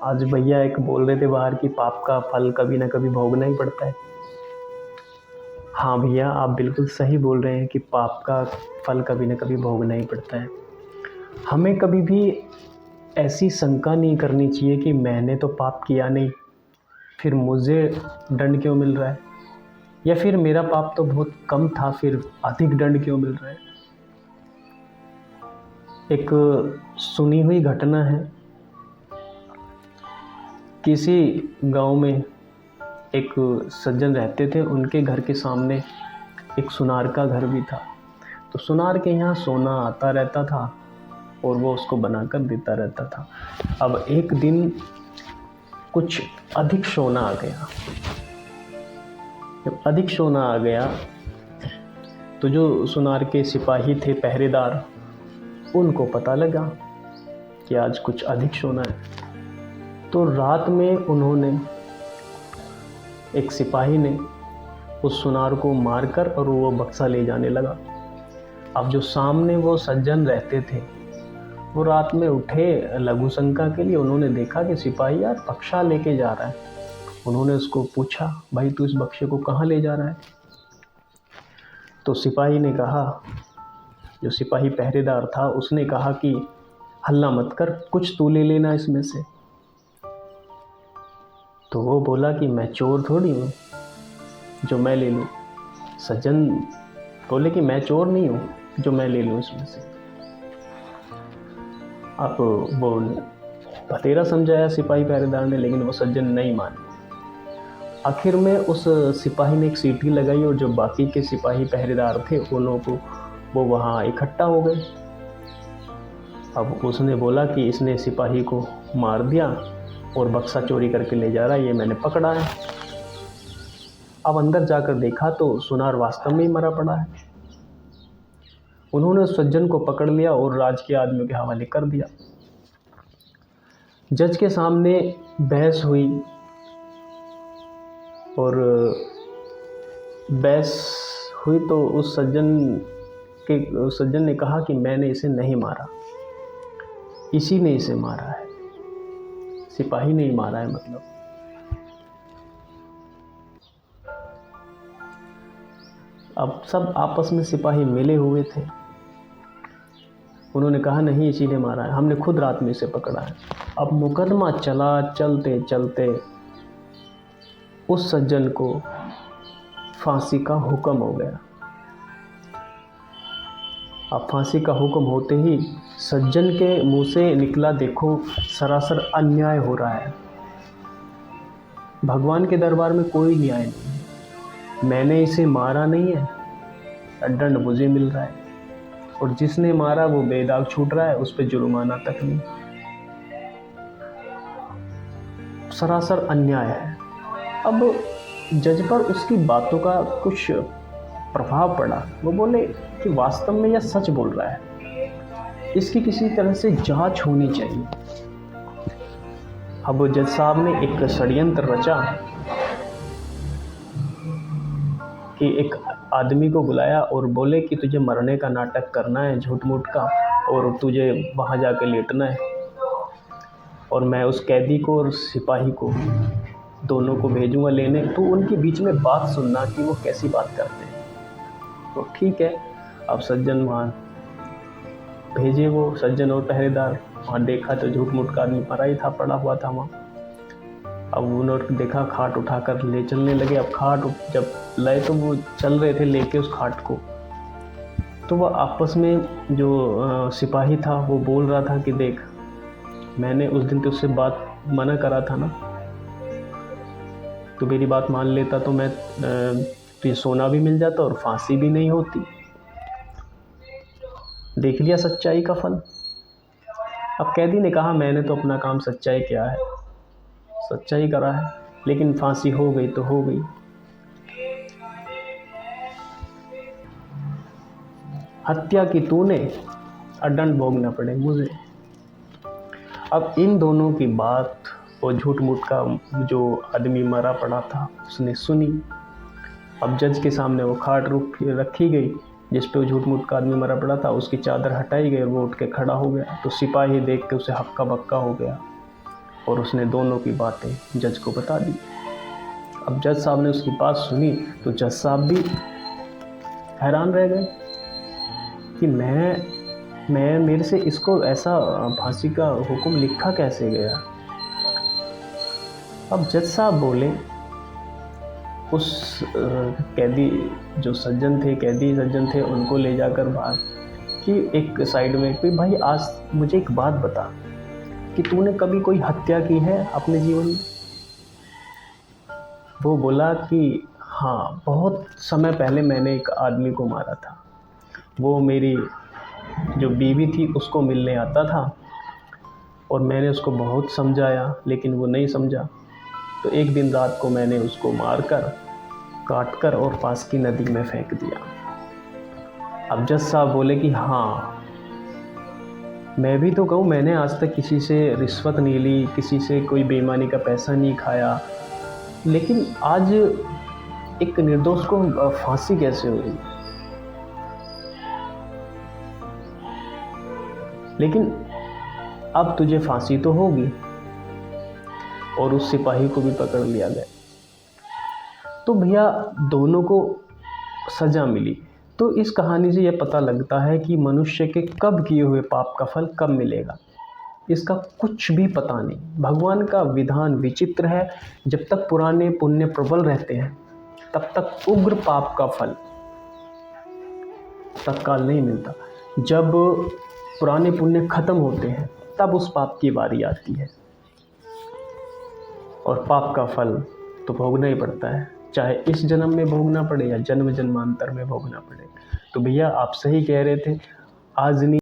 आज भैया एक बोल रहे थे बाहर कि पाप का फल कभी ना कभी भोगना ही पड़ता है। हाँ भैया, आप बिल्कुल सही बोल रहे हैं कि पाप का फल कभी ना कभी भोगना ही पड़ता है। हमें कभी भी ऐसी शंका नहीं करनी चाहिए कि मैंने तो पाप किया नहीं, फिर मुझे दंड क्यों मिल रहा है, या फिर मेरा पाप तो बहुत कम था, फिर अधिक दंड क्यों मिल रहा है। एक सुनी हुई घटना है, किसी गांव में एक सज्जन रहते थे, उनके घर के सामने एक सुनार का घर भी था। तो सुनार के यहाँ सोना आता रहता था और वो उसको बनाकर देता रहता था। अब एक दिन कुछ अधिक सोना आ गया। जब अधिक सोना आ गया तो जो सुनार के सिपाही थे, पहरेदार, उनको पता लगा कि आज कुछ अधिक सोना है। तो रात में उन्होंने, एक सिपाही ने उस सुनार को मारकर और वो बक्सा ले जाने लगा। अब जो सामने वो सज्जन रहते थे, वो रात में उठे लघु शंका के लिए। उन्होंने देखा कि सिपाही यार बक्सा लेके जा रहा है। उन्होंने उसको पूछा, भाई तू इस बक्से को कहाँ ले जा रहा है? तो सिपाही ने कहा, जो सिपाही पहरेदार था उसने कहा कि हल्ला मत कर, कुछ तू ले लेना इसमें से। तो वो बोला कि मैं चोर थोड़ी हूँ जो मैं ले लूँ। सज्जन बोले कि मैं चोर नहीं हूँ जो मैं ले लूँ इसमें से। अब वो बतेरा समझाया सिपाही पहरेदार ने, लेकिन वो सज्जन नहीं माने। आखिर में उस सिपाही ने एक सीटी लगाई और जो बाकी के सिपाही पहरेदार थे उन को वो वहाँ इकट्ठा हो गए। अब उसने बोला कि इसने सिपाही को मार दिया और बक्सा चोरी करके ले जा रहा है, ये मैंने पकड़ा है। अब अंदर जाकर देखा तो सुनार वास्तव में ही मरा पड़ा है। उन्होंने उस सज्जन को पकड़ लिया और राज के आदमियों के हवाले कर दिया। जज के सामने बहस हुई और बहस हुई तो उस सज्जन ने कहा कि मैंने इसे नहीं मारा, इसी ने इसे मारा है, सिपाही ने ही मारा है। मतलब अब सब आपस में सिपाही मिले हुए थे। उन्होंने कहा नहीं, इसी ने मारा है, हमने खुद रात में इसे पकड़ा है। अब मुकदमा चला, चलते चलते उस सज्जन को फांसी का हुक्म हो गया। अब फांसी का हुक्म होते ही सज्जन के मुंह से निकला, देखो सरासर अन्याय हो रहा है, भगवान के दरबार में कोई न्याय नहीं है, मैंने इसे मारा नहीं है, दंड मुझे मिल रहा है, और जिसने मारा वो बेदाग छूट रहा है, उस पर जुर्माना तक नहीं। सरासर अन्याय है। अब जज पर उसकी बातों का कुछ प्रभाव पड़ा। वो बोले कि वास्तव में यह सच बोल रहा है, इसकी किसी तरह से जांच होनी चाहिए। अब जज साहब ने एक षड्यंत्र रचा कि एक आदमी को बुलाया और बोले कि तुझे मरने का नाटक करना है, झूठ मूठ का, और तुझे वहाँ जाके लेटना है, और मैं उस कैदी को और सिपाही को दोनों को भेजूंगा लेने, तो उनके बीच में बात सुनना कि वो कैसी बात करते हैं। तो ठीक है। अब सज्जन वहाँ भेजे, वो सज्जन और पहरेदार वहाँ देखा तो झूठ मूठ का आदमी मरा ही था, पड़ा हुआ था वहाँ। अब उन्होंने देखा, खाट उठाकर ले चलने लगे। अब खाट जब लाए तो वो चल रहे थे लेके उस खाट को, तो वह आपस में जो सिपाही था वो बोल रहा था कि देख, मैंने उस दिन तुझसे बात मना करा था ना, तो मेरी बात मान लेता तो मैं तुझे सोना भी मिल जाता और फांसी भी नहीं होती। देख लिया सच्चाई का फल। अब कैदी ने कहा मैंने तो अपना काम सच्चाई किया है, सच्चाई करा है, लेकिन फांसी हो गई तो हो गई। हत्या की तूने, दंड भोगना पड़े मुझे। अब इन दोनों की बात वो झूठ मूठ का जो आदमी मरा पड़ा था उसने सुनी। अब जज के सामने वो खाट रखी गई जिस पे वो झूठ मूठ का आदमी मरा पड़ा था, उसकी चादर हटाई गई और वो उठ के खड़ा हो गया। तो सिपाही देख के उसे हक्का बक्का हो गया और उसने दोनों की बातें जज को बता दी। अब जज साहब ने उसकी बात सुनी तो जज साहब भी हैरान रह गए कि मैं मेरे से इसको ऐसा फांसी का हुक्म लिखा कैसे गया। अब जज साहब बोले उस कैदी जो सज्जन थे, कैदी सज्जन थे, उनको ले जाकर बाहर कि एक साइड में कि भाई आज मुझे एक बात बता कि तूने कभी कोई हत्या की है अपने जीवन में। वो बोला कि हाँ, बहुत समय पहले मैंने एक आदमी को मारा था। वो मेरी जो बीवी थी उसको मिलने आता था और मैंने उसको बहुत समझाया लेकिन वो नहीं समझा। तो एक दिन रात को मैंने उसको मारकर, काटकर और पास की नदी में फेंक दिया। अब जज साहब बोले कि हाँ, मैं भी तो कहूँ, मैंने आज तक किसी से रिश्वत नहीं ली, किसी से कोई बेईमानी का पैसा नहीं खाया, लेकिन आज एक निर्दोष को फांसी कैसे हुई। लेकिन अब तुझे फांसी तो होगी। और उस सिपाही को भी पकड़ लिया गया। तो भैया दोनों को सज़ा मिली। तो इस कहानी से यह पता लगता है कि मनुष्य के कब किए हुए पाप का फल कब मिलेगा, इसका कुछ भी पता नहीं। भगवान का विधान विचित्र है। जब तक पुराने पुण्य प्रबल रहते हैं तब तक उग्र पाप का फल तत्काल नहीं मिलता। जब पुराने पुण्य खत्म होते हैं तब उस पाप की बारी आती है और पाप का फल तो भोगना ही पड़ता है, चाहे इस जन्म में भोगना पड़े या जन्म जन्मांतर में भोगना पड़े। तो भैया आप सही कह रहे थे, आज नहीं